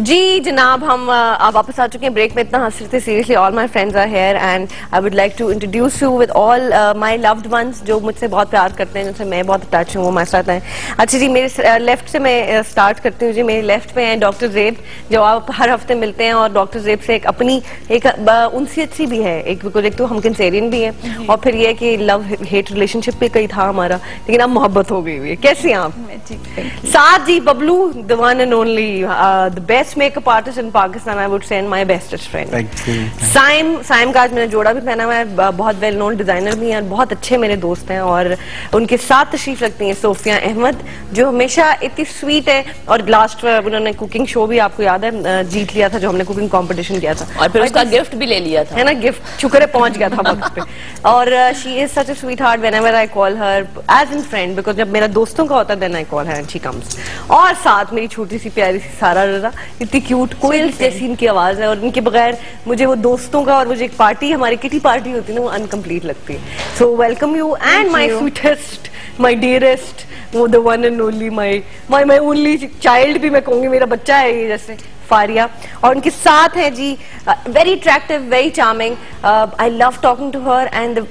जी जनाब, हम आप वापस आ चुके हैं ब्रेक में। इतना हंस रहे थे, seriously all my friends are here and I would like to introduce you with all my loved ones जो मुझसे बहुत प्यार करते हैं, जिनसे मैं बहुत अटैच हूँ, वो हमारे साथ हैं। अच्छा जी, मेरे लेफ्ट से मैं स्टार्ट करती हूँ जी। मेरे लेफ्ट पे हैं डॉक्टर ज़ेब, जो आप हर हफ्ते मिलते हैं, और डॉक्टर ज़ेब से एक अपनी एक उनसियत सी भी है, एक बिल्कुल एक तो हम कैंसेरियन भी हैं, और फिर ये कि लव हेट रिलेशनशिप पे कहीं था हमारा, लेकिन अब मोहब्बत हो गई हुई है। कैसे हैं आप? साथ जी Bablu, the one and only, the best makeup artist in Pakistan, I would say and my bestest friend. Saim का आज मैंने जोड़ा भी पहना हुआ है, बहुत वेल नोन डिजाइनर भी हैं, बहुत अच्छे मेरे दोस्त हैं, और उनके साथ तशरीफ रखती हैं सोफिया अहमद, जो हमेशा इतनी स्वीट है। और लास्ट उन्होंने कुकिंग शो भी, आपको याद है, जीत लिया था, जो हमने कुकिंग कंपटीशन किया था, और फिर उसका गिफ्ट भी ले लिया था, है ना, गिफ्ट शुक्र है पहुंच गया था वक्त पे। और she is such a sweetheart whenever I call her as in friend, because जब मेरा दोस्तों का होता है then I call her and she comes. और साथ मेरी छोटी सी प्यारी सी सारा रजा, इतनी क्यूट कोयल जैसी इनकी आवाज है, और इनके बगैर मुझे वो दोस्तों का और मुझे एक पार्टी, हमारी किटी पार्टी होती है ना, वो अनकम्प्लीट लगती है। So welcome you and my sweetest, my dearest, वो the one and only, my only child भी मैं कहूंगी, मेरा बच्चा है ये, जैसे फारिया। और उनके साथ है जी very attractive, very charming, I love talking to her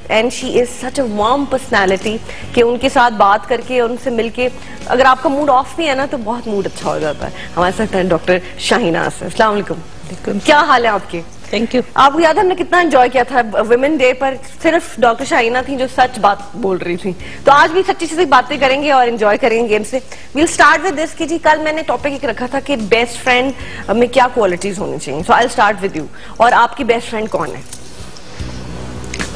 and she is such a warm personality कि उनके साथ बात करके और उनसे मिलके अगर आपका मूड ऑफ भी है ना, तो बहुत मूड अच्छा हो जाता है। हमारे साथ हैं डॉक्टर शाहीना। अस्सलाम वालेकुम, क्या हाल है आपके? Thank you. आपको याद है हमने कितना एंजॉय किया था वुमेन डे पर, सिर्फ डॉक्टर शाहीना थी जो सच बात बोल रही थी, तो आज भी सच्ची सच्ची बातें करेंगे और एंजॉय करेंगे गेम से। वील स्टार्ट विद दिस कि जी कल मैंने टॉपिक एक रखा था कि बेस्ट फ्रेंड में क्या क्वालिटीज होनी चाहिए, so I will start with you. और आपकी बेस्ट फ्रेंड कौन है?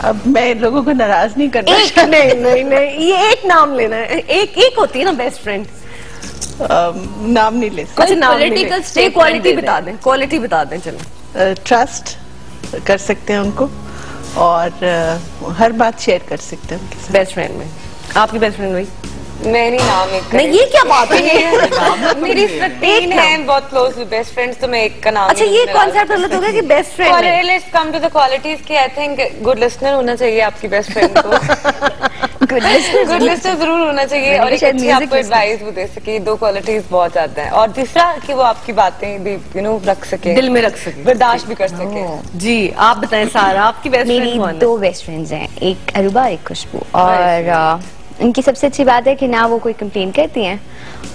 अब मैं लोगों को नाराज नहीं करना, एक नहीं, ये एक नाम लेना है, एक होती है ना बेस्ट फ्रेंड, नाम नहीं ले सकते। अच्छा, नाम क्वालिटी बता दें, क्वालिटी बता दें। चलो, ट्रस्ट कर सकते हैं उनको, और हर बात शेयर कर सकते हैं उनके साथ। बेस्ट फ्रेंड में आपकी बेस्ट फ्रेंड भाई? मैं नहीं नाम एक नहीं, ये क्या बात है? मेरी तीन हैं बहुत क्लोज बेस्ट फ्रेंड्स, तो मैं एक का नाम। अच्छा, ये कॉन्सेप्ट गलत हो गया कि बेस्ट फ्रेंड है। Let's come to the qualities कि आई थिंक गुड लिसनर होना चाहिए आपकी बेस्ट फ्रेंड को। गुड लिसनर जरूर होना चाहिए, और एक अच्छी आपको एडवाइस वो दे सके, दो क्वालिटीज बहुत ज्यादा है। और तीसरा कि वो आपकी बातें भी रख सके, दिल में रख सके, बर्दाश्त भी कर सके। जी आप बताएं सारा, आपकी बेस्ट फ्रेंड कौन है? मेरी दो बेस्ट फ्रेंड्स हैं, एक अरूबा, एक खुशबू, और उनकी सबसे अच्छी बात है कि ना वो कोई कंप्लेन करती हैं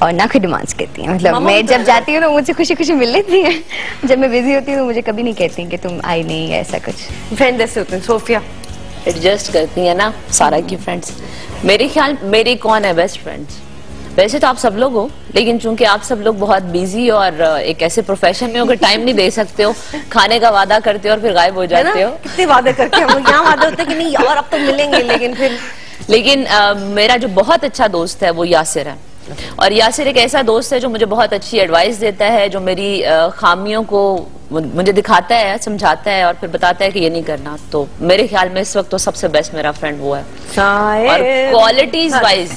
और ना कोई डिमांड्स करती हैं। मतलब मैं जब जाती हूँ ना, मुझसे खुशी खुशी मिल लेती हैं, जब मैं बिजी होती हूँ तो मुझे कभी नहीं कहती कि तुम आई नहीं, ऐसा कुछ। फ्रेंड जैसे होते हैं। सोफिया एडजस्ट करती है ना सारा की फ्रेंड्स। मेरे ख्याल मेरी कौन है बेस्ट फ्रेंड्स? वैसे तो आप सब लोग हो, लेकिन चूंकि आप सब लोग बहुत बिजी और एक ऐसे प्रोफेशन में हो कि टाइम नहीं दे सकते हो, खाने का वादा करते हो और फिर गायब हो जाते हो। कितने वादे करके हम यहाँ वादे होते हैं कि नहीं यार अब तो मिलेंगे, लेकिन मेरा जो बहुत अच्छा दोस्त है वो यासिर है, और यासिर एक ऐसा दोस्त है जो मुझे बहुत अच्छी एडवाइस देता है, जो मेरी खामियों को मुझे दिखाता है, समझाता है, और फिर बताता है कि ये नहीं करना। तो मेरे ख्याल में इस वक्त तो सबसे बेस्ट मेरा फ्रेंड वो है। और क्वालिटीज वाइज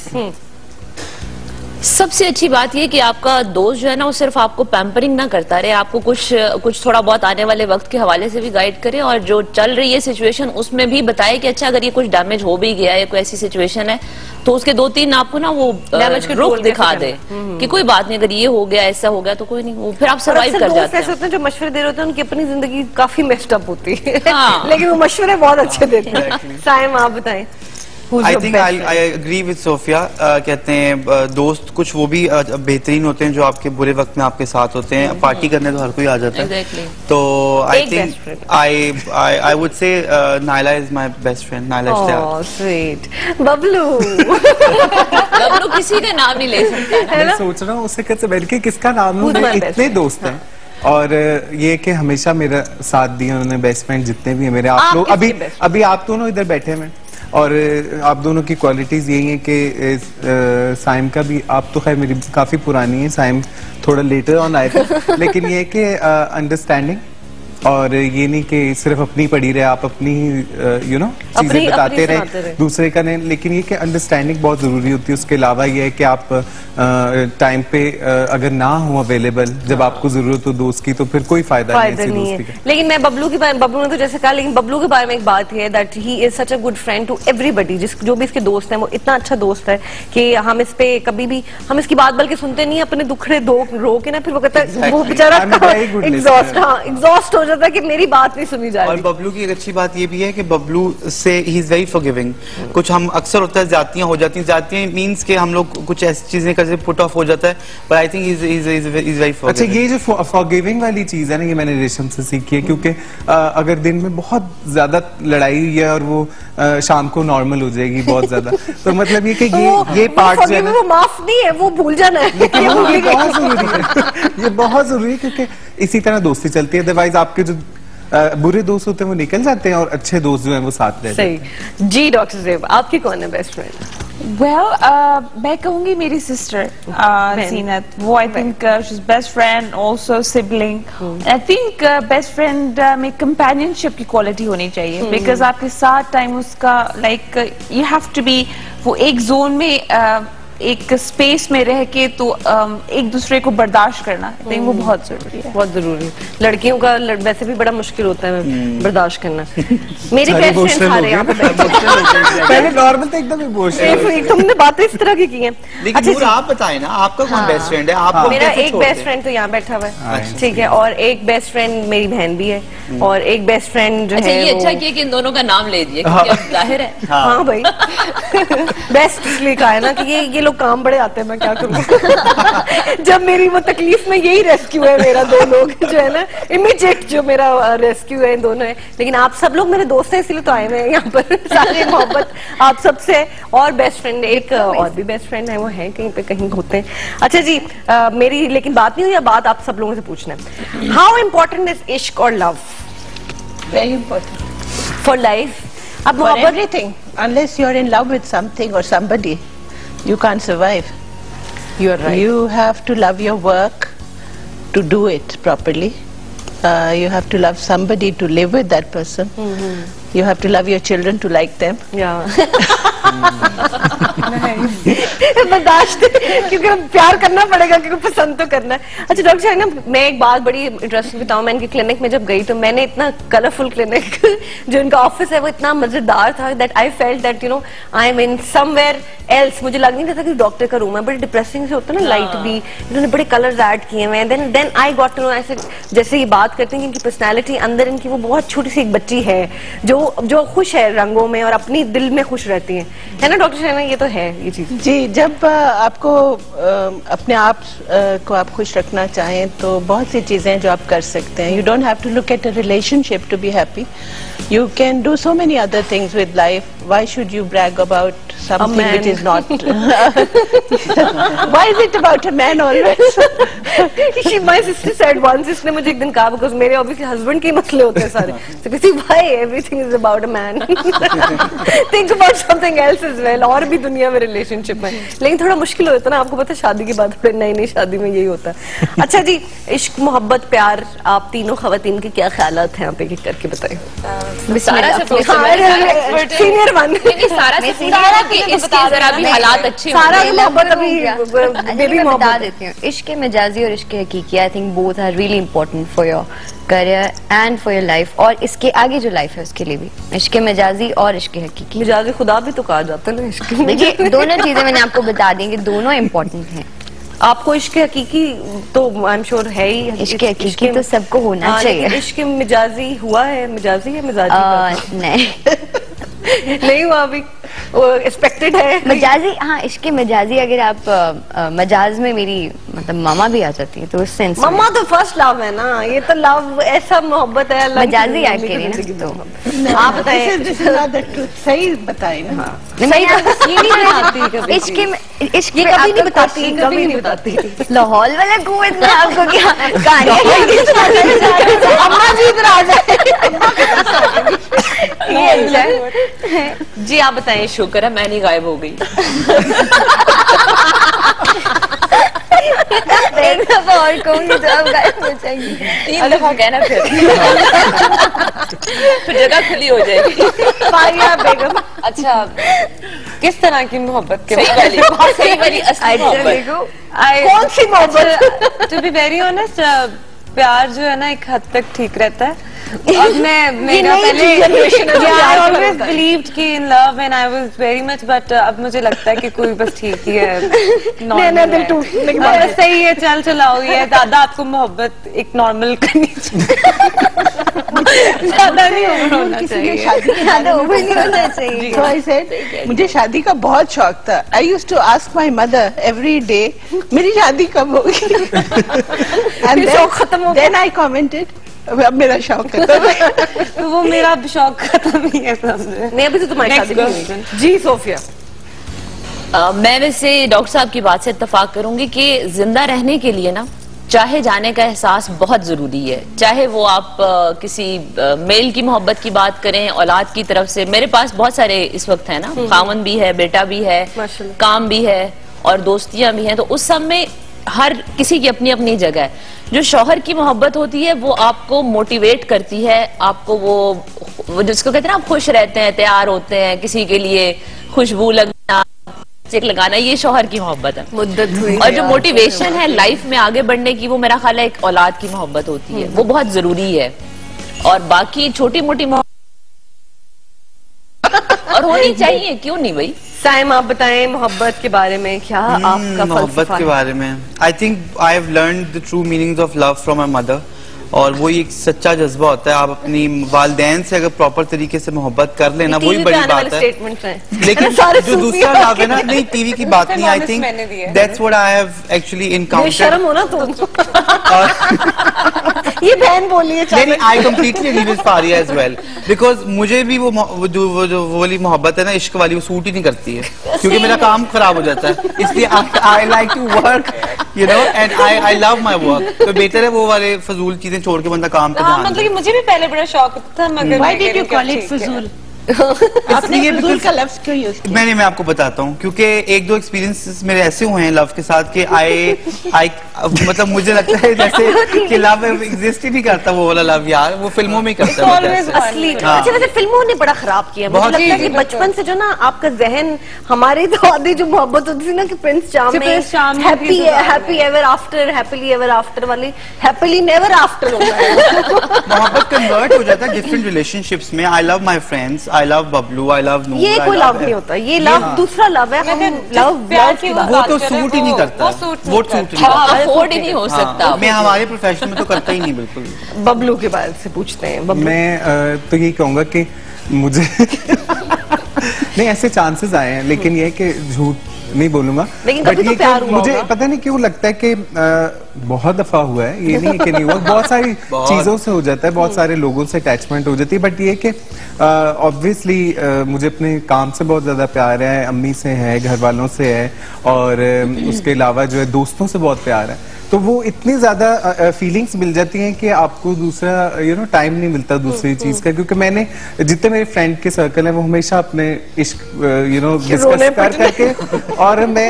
सबसे अच्छी बात ये कि आपका दोस्त जो है ना, वो सिर्फ आपको पैम्परिंग ना करता रहे, आपको कुछ थोड़ा बहुत आने वाले वक्त के हवाले से भी गाइड करे, और जो चल रही है सिचुएशन उसमें भी बताए कि अच्छा अगर ये कुछ डैमेज हो भी गया है, कोई ऐसी सिचुएशन है, तो उसके दो तीन आपको ना वो रुख दिखा दे कि कोई बात नहीं, अगर ये हो गया, ऐसा हो गया तो कोई नहीं, वो फिर आप सर्वाइव कर जाते हैं। जो मशवरे दे रहे होते हैं उनकी अपनी जिंदगी काफी मेस्ड अप होती है, लेकिन वो मशवरे बहुत अच्छे देते हैं। साइम आप बताएं। I think I agree with Sophia। कहते हैं दोस्त कुछ वो भी बेहतरीन होते हैं जो आपके बुरे वक्त में आपके साथ होते हैं। पार्टी करने तो हर कोई आ जाता है, तो I think I would say Naila is my best friend। Naila is oh sweet। Bablu Bablu किसी का नाम नहीं ले सकता। मैं सोच रहा हूँ उससे कैसे बैठ के किसका नाम लूं, इतने दोस्त हैं, और ये कि हमेशा मेरा साथ दिया उन्होंने, बेस्ट फ्रेंड जितने भी हैं मेरे। आप लोग अभी आप दोनों इधर बैठे हैं, और आप दोनों की क्वालिटीज यही है कि साइम का भी, आप तो खैर मेरी काफी पुरानी है, साइम थोड़ा लेटर ऑन आए थे, लेकिन ये है कि अंडरस्टैंडिंग और ये नहीं कि सिर्फ अपनी पड़ी रहे, आप अपनी यू नो चीजें बताते रहे, दूसरे का नहीं। लेकिन ये कि अंडरस्टैंडिंग बहुत जरूरी होती है। उसके अलावा ये है कि आप टाइम पे अगर ना हो अवेलेबल जब आपको जरूरत हो दोस्त की, तो फिर कोई फायदा नहीं है। लेकिन मैं बबलू के बारे, बबलू ने तो जैसे कहा, लेकिन बबलू के बारे में एक बात है that he is such a good friend to everybody. जो भी इसके दोस्त हैं वो इतना अच्छा दोस्त है कि हम इस पे कभी भी हम इसकी बात बल्कि सुनते नहीं, अपने दुखड़े रो के ना फिर वो कहता है वो बेचारा एग्जॉस्ट हो जाता है कि मेरी बात नहीं सुनी जा रही। और बबलू की एक अच्छी बात ये भी है कि बबलू से ही इज वेरी फॉरगिविंग। कुछ हम अक्सर होता है जातियां हो जाती हैं, जातियां मींस के हम लोग कुछ ऐसी चीजें करके पुट ऑफ हो जाता है, but I think is very forgiving. अच्छा, ये जो फॉरगिविंग वाली चीज है ना, ये मैंने रेशम से सीखी है, क्योंकि अगर दिन में बहुत ज्यादा लड़ाई हुई है और वो शाम को नॉर्मल हो जाएगी बहुत ज्यादा, तो मतलब ये कि ये पार्ट जो है ना, वो माफ नहीं है, वो भूल जाना है। लेकिन ये बहुत जरूरी है, ये बहुत जरूरी है, क्योंकि इसी तरह दोस्ती चलती है। अदरवाइज आपके जो बुरे दोस्त होते हैं वो निकल जाते हैं और अच्छे दोस्त जो हैं वो साथ रहते हैं। सही जी। डॉक्टर ज़ेब, आपकी कौन है बेस्ट फ्रेंड? मैं कहूंगी मेरी सिस्टर जीनत, वो I think she is best friend, also sibling. I think best friend में कंपेनियनशिप की क्वालिटी होनी चाहिए, बिकॉज आपके साथ टाइम उसका like you have to be, वो एक जोन में एक स्पेस में रह के तो एक दूसरे को बर्दाश्त करना, आई थिंक वो बहुत जरूरी है। बहुत जरूरी है। लड़कियों का वैसे भी बड़ा मुश्किल होता है बर्दाश्त करना। मेरी बेस्ट फ्रेंड सारे यहाँ पे पहले नॉर्मल तो एकदम इमोशनल, तुमने बातें इस तरह की हैं। लेकिन अच्छा, आप बताएं ना, आपका कौन बेस्ट फ्रेंड है? आप मेरा एक बेस्ट फ्रेंड तो यहाँ बैठा हुआ है, ठीक है, और एक बेस्ट फ्रेंड मेरी बहन भी है, और एक बेस्ट फ्रेंड जो है, ये अच्छा किया कि इन दोनों का नाम ले दिया, क्योंकि अब जाहिर है। हाँ भाई, बेस्ट इसलिए कहा है ना कि ये लोग काम बड़े आते हैं, मैं क्या करूँ। जब मेरी वो तकलीफ में यही रेस्क्यू है मेरा, दो लोग जो है ना इमीडिएट जो मेरा रेस्क्यू है, दोनों है। लेकिन आप सब लोग मेरे दोस्त हैं, इसलिए तो आए हुए हैं यहाँ पर। सारी मोहब्बत आप सबसे। और बेस्ट फ्रेंड एक और भी बेस्ट फ्रेंड है, वो है कहीं पे कहीं होते हैं। अच्छा जी, मेरी लेकिन बात नहीं हुई, बात आप सब लोगों से पूछना है, हाउ इम्पोर्टेंट इज इश्क और love? Very important for life. अब for everything, unless you're in love with something or somebody, you can't survive. You're right. You have to love your work to do it properly. You have to love somebody to live with that person. You have to love your children to like them. Yeah. बर्दाश्त, क्योंकि प्यार करना पड़ेगा, क्योंकि पसंद तो करना है। अच्छा डॉक्टर साहब ना, मैं एक बात बड़ी इंटरेस्टिंग बताऊं, मैं इनके क्लिनिक में जब गई तो मैंने इतना कलरफुल क्लिनिक जो इनका ऑफिस है वो इतना मजेदार था that I felt that you know I am in somewhere else. मुझे लग नहीं रहा था कि डॉक्टर का रूम है, बड़े डिप्रेसिंग से होता है ना, लाइट भी, इन्होंने बड़े कलर्स ऐड किए हुए हैं। Then I got to know, ऐसे जैसे ये बात करते हैं कि इनकी पर्सनैलिटी अंदर इनकी वो बहुत छोटी सी एक बच्ची है जो खुश है रंगों में और अपनी दिल में खुश रहती है ना डॉक्टर साहब? ये तो है ये चीज जी। जब आपको अपने आप को आप खुश रखना चाहें तो बहुत सी चीजें जो आप कर सकते हैं। You don't have to look at a relationship to be happy. You can do so many other things with life. Why should you brag about something which is not? Why is it about a man always? My sister said once, इसने मुझे एक दिन कहा, because मेरे obviously husband के मसले होते हैं सारे, so कहती why everything is about a man? Think about something else as well. और भी दुनिया में relationship में, लेकिन थोड़ा मुश्किल होता है ना, आपको पता है शादी के बाद नई शादी में यही होता है। अच्छा जी, इश्क मोहब्बत प्यार, आप तीनों खवातीन के क्या ख्यालात हैं आप एक एक करके बताएं। सारा से सीनियर वन, सारा से पूछा कि इसके जरा भी हालात अच्छे होंगे। सारा मोहब्बत अभी बेबी मैं बता देती हूँ। इश्क मजाजी और इश्क हकीकी, I think both are really important for your career and for your life, और इसके आगे जो लाइफ है उसके लिए भी। इश्क मजाजी और इश्क हकीकी, मजाजी खुदा भी तो कहा जाता है ना इश्क। देखिए दोनों चीजें मैंने आपको बता दी कि दोनों इम्पोर्टेंट हैं। आपको इश्क हकीकी तो आई एम श्योर है ही, इश्क हकीकी तो सबको होना चाहिए। इश्क मिजाजी हुआ है? मिजाजी है मिजाजी? नहीं नहीं हुआ अभी, एक्सपेक्टेड है मजाजी। हाँ, इश्क मजाजी अगर आप मजाज में मेरी मतलब मामा भी आ जाती है तो उस सेंस मामा तो फर्स्ट लव है ना, ये तो लव ऐसा मोहब्बत है मजाजी आके तो आप बताएं। सही बताए ना। इश्क कभी नहीं बताती, कभी नहीं बताती। लाहौल वाला कुएं में आपको क्या कहानी? अम्मा जी इधर आ जाए। जी आप बताएं। शुक्र है मैं नहीं गायब हो गई। एक दफा और कहूंगी तो आप गायब हो 3 दफा कहना फिर जगह खुली हो जाएगी। फारिया बेगम। अच्छा, किस तरह की मोहब्बत के सही वाली असली मोहब्बत? कौन सी मोहब्बत? टू बी वेरी ऑनेस्ट, प्यार जो है ना एक हद तक ठीक रहता है। अब मेरा पहले I always believed कि in love and I was very much, but अब मुझे लगता है कि कोई बस ठीक ही है, बस सही है, चल चलाओ ये। दादा आपको मोहब्बत एक नॉर्मल करनी चाहिए, ज्यादा नहीं होना चाहिए, ज्यादा ओवर नहीं होना चाहिए। So I said, मुझे शादी का बहुत शौक था। I used to ask my mother every day, मेरी शादी कब होगी? And then I commented, अब मेरा शौक खत्म है। तो वो मेरा शौक खत्म ही है समझे। नहीं, अभी तो तुम्हारी शादी नहीं हुई। जी सोफिया। मैं वैसे डॉक्टर साहब की बात से इत्तेफाक करूंगी कि जिंदा रहने के लिए ना चाहे जाने का एहसास बहुत जरूरी है। चाहे वो आप किसी मेल की मोहब्बत की बात करें, औलाद की तरफ से। मेरे पास बहुत सारे इस वक्त है ना, खामन भी है, बेटा भी है, काम भी है और दोस्तियां भी हैं। तो उस सब में हर किसी की अपनी अपनी जगह है। जो शौहर की मोहब्बत होती है वो आपको मोटिवेट करती है, आपको वो जिसको कहते हैं ना, आप खुश रहते हैं, तैयार होते हैं किसी के लिए, खुशबू लगना, चेक लगाना, ये शौहर की मोहब्बत है। मुद्दत हुई। और जो मोटिवेशन है लाइफ में आगे बढ़ने की, वो मेरा ख्याल है एक औलाद की मोहब्बत होती है, वो बहुत जरूरी है। और बाकी छोटी मोटी और होनी चाहिए, क्यों नहीं भाई? साइम, आप बताएं मोहब्बत के बारे में, क्या आपका मोहब्बत के बारे में? I think I have learned the true meanings of love from my mother. और वो एक सच्चा जज्बा होता है। आप अपनी वालिदैन से अगर प्रॉपर तरीके से मोहब्बत कर लेना, वही बड़ी बात है। लेकिन जो दूसरा लव है ना, नहीं टीवी की बात नहीं, I think that's what I have actually encountered. शर्म हो ना तुम। ये बहन बोली है। नहीं, I completely agree with Faria as well, because मुझे भी वो वाली मोहब्बत है ना, इश्क वाली, वो सूट ही नहीं करती है, क्योंकि मेरा काम खराब हो जाता है। इसलिए I like to work, you know, and I love my work. तो बेटर है वो वाले फजूल चीजें छोड़ के बंदा काम पे ध्यान दे। मतलब मुझे भी पहले बड़ा शौक था, मगर Why did you call it फजूल? आपने फजूल का लफ्ज क्यों यूज किया? मैं आपको बताता हूँ, क्योंकि एक दो एक्सपीरियंसेस मेरे ऐसे हुए हैं लव के साथ कि आई मतलब मुझे लगता है जैसे कि लव एग्जिस्ट ही नहीं करता, वो वाला लव यार, वो फिल्मों में करता है असली। अच्छा, वैसे फिल्मों ने बड़ा खराब किया। मुझे लगता है कि बचपन से जो ना आपका जहन, हमारी तो आधी जो मोहब्बत होती थी ना कि Prince charming, happy ever after, happily ever after वाली, हैप्पीली नेवर आफ्टर होता है। मोहब्बत कन्वर्ट हो जाता है डिफरेंट रिलेशनशिप्स में। I love my friends, I love Bablu, I love Noor. ये कोई लव नहीं होता, ये लव दूसरा लव है। वो तो सूट ही नहीं करता, वो सूट अफोर्ड ही नहीं हो सकता। मैं हमारे प्रोफेशन में तो करता ही नहीं बिल्कुल। बबलू के बारे से पूछते हैं। मैं तो यही कहूंगा कि मुझे नहीं, ऐसे चांसेस आए हैं, लेकिन ये कि झूठ नहीं बोलूंगा, बट ये तो मुझे पता नहीं क्यों लगता है कि बहुत दफा हुआ है, ये नहीं कि नहीं हुआ, बहुत सारी चीजों से हो जाता है, बहुत सारे लोगों से अटैचमेंट हो जाती है। बट ये कि ऑब्वियसली मुझे अपने काम से बहुत ज्यादा प्यार है, अम्मी से है, घर वालों से है, और उसके अलावा जो है दोस्तों से बहुत प्यार है। तो वो इतनी ज्यादा फीलिंग्स मिल जाती हैं कि आपको दूसरा टाइम नहीं मिलता दूसरी चीज का। क्योंकि मैंने जितने मेरे फ्रेंड के सर्कल है वो हमेशा अपने इश्क डिस्कस करके, और मैं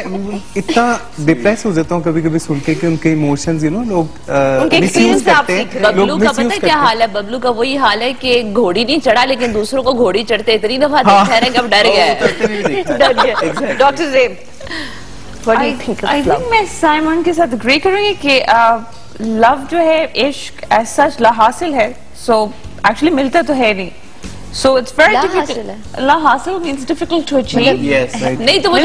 इतना डिप्रेस हो जाता हूँ कभी कभी सुन के कि उनके इमोशंस लोग मिसयूज करते हैं। बबलू का पता है क्या हाल है? बबलू का वही हाल है कि घोड़ी नहीं चढ़ा, लेकिन दूसरों को घोड़ी चढ़ते इतनी दफा देखा है कि अब डर गया। डॉक्टर ज़ेब, I think मैं साइमन के साथ एग्री करूंगी कि लव जो है, इश्क एज सच ला हासिल है, सो एक्चुअली मिलता तो है नहीं, सो इट्स वेरी डिफिकल्ट। ला हासिल मींस डिफिकल्ट टू अचीव। नहीं तो वो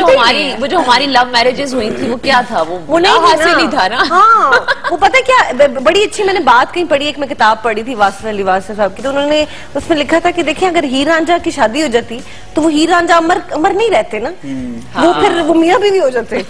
जो हमारी लव मैरिजेस हुई थी वो क्या था? वो नहीं हासिल ही था ना। हाँ, वो पता क्या, बड़ी अच्छी मैंने बात कहीं पढ़ी, एक मैं किताब पढ़ी थी वासिफ अली वासिफ साहब की, तो उन्होंने उसमें लिखा था कि देखिए अगर हीर रांझा की शादी हो जाती तो वो हीर रांझा अमर नहीं रहते ना, वो फिर वो मियां बीवी हो जाते।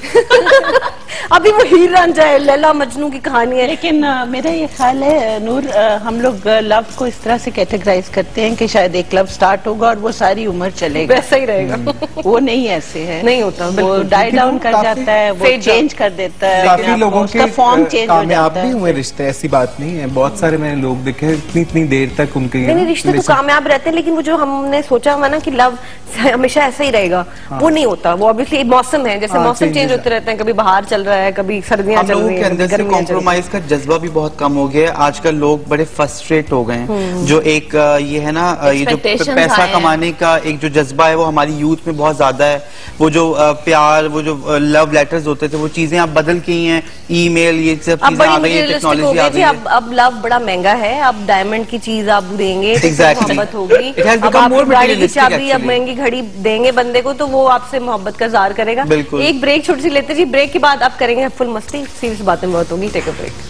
अभी वो हीर रांझा है, लैला मजनू की कहानी है। लेकिन मेरा ये ख्याल है नूर, हम लोग लव को इस तरह से कैटेगराइज करते हैं कि शायद एक क्लब स्टार्ट होगा और वो सारी उम्र चलेगा, वैसा ही रहेगा। वो नहीं ऐसे है, नहीं होता, वो डाई डाउन कर जाता है, वो चेंज कर देता है, काफी लोगों के फॉर्म चेंज हो कामयाब जाता भी है। हुए रिश्ते, ऐसी बात नहीं है, बहुत सारे मैंने लोग देखे इतनी देर तक उनके रिश्ते तो कामयाब रहते हैं, लेकिन वो जो हमने सोचा हुआ ना कि लव हमेशा ऐसा ही रहेगा, वो नहीं होता। वो ऑब्वियसली मौसम है, जैसे मौसम चेंज होते रहते हैं, कभी बाहर चल रहा है, कभी सर्दियां चल रही हैं, अंदर से कॉम्प्रोमाइज का जज्बा भी बहुत कम हो गया है। आजकल लोग बड़े फ्रस्ट्रेट हो गए हैं। जो एक ये है ना, ये जो पैसा कमाने का एक जो जज्बा है वो हमारी यूथ में बहुत ज्यादा है। वो जो प्यार, वो जो लव लेटर्स होते थे, वो चीजें अब बदल गई हैं। ईमेल, ये सब चीजें आ गई है, टेक्नोलॉजी आ गई है। अब लव बड़ा महंगा है, अब डायमंड की चीज आप देंगे तो मोहब्बत होगी। अब आप गाड़ी की चाबी अब महंगी घड़ी देंगे बंदे को तो वो आपसे मोहब्बत का इज़हार करेगा। एक ब्रेक छोटी सी लेते जी, ब्रेक के बाद आप करेंगे फुल मस्ती, सीरियस बातें बहुत होगी। Take a break.